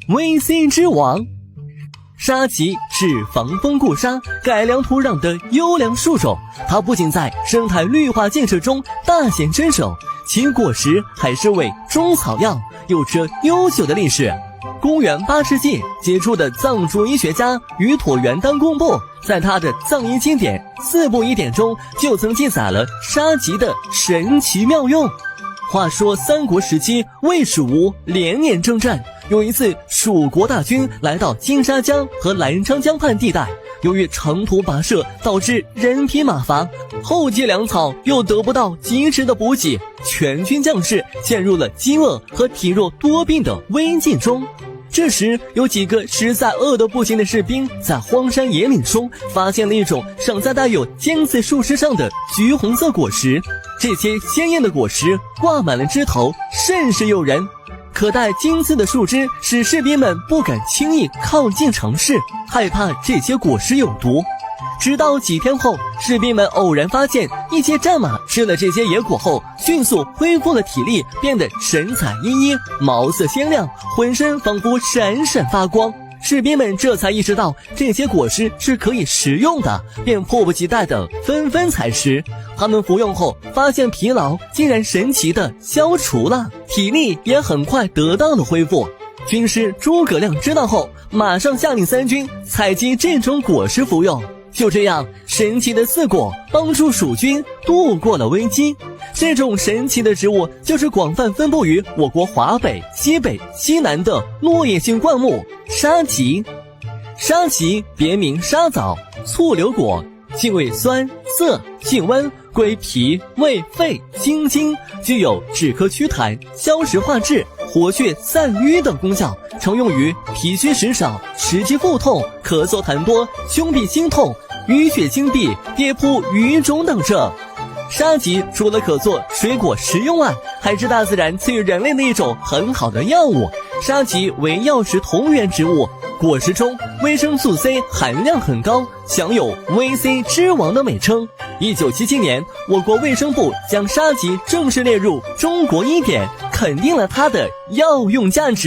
VC 之王。沙棘是防风固沙、改良土壤的优良树种，它不仅在生态绿化建设中大显身手，其果实还是为中草药，有着悠久的历史。公元8世纪，杰出的藏族医学家于妥元丹公布，在他的藏医经典《四部医典》中，就曾记载了沙棘的神奇妙用。话说三国时期，魏蜀吴连年征战，有一次蜀国大军来到金沙江和澜沧江畔地带，由于长途跋涉导致人疲马乏，后继粮草又得不到及时的补给，全军将士陷入了饥饿和体弱多病的危境中。这时有几个实在饿得不行的士兵在荒山野岭中发现了一种长在带有尖刺树枝上的橘红色果实，这些鲜艳的果实挂满了枝头，甚是诱人。可带尖刺的树枝使士兵们不敢轻易靠近尝试，害怕这些果实有毒。直到几天后，士兵们偶然发现一些战马吃了这些野果后，迅速恢复了体力，变得神采奕奕，毛色鲜亮，浑身仿佛闪闪发光。士兵们这才意识到这些果实是可以食用的，便迫不及待地纷纷采食。他们服用后发现疲劳竟然神奇地消除了，体力也很快得到了恢复。军师诸葛亮知道后，马上下令三军采集这种果实服用。就这样，神奇的四果帮助蜀军度过了危机。这种神奇的植物就是广泛分布于我国华北、西北、西南的落叶性灌木沙棘。沙棘别名沙枣、醋榴果，性味酸涩，性温，归脾、胃、肺、心经，具有止咳祛痰、消食化滞、活血散瘀等功效，常用于脾虚食少、食积腹痛、咳嗽痰多、胸痹心痛、淤血经闭、跌扑瘀肿等症。沙棘除了可做水果食用外，还是大自然赐予人类的一种很好的药物。沙棘为药食同源植物，果实中维生素 C 含量很高，享有 VC 之王的美称。1977年，我国卫生部将沙棘正式列入中国医典，肯定了它的药用价值。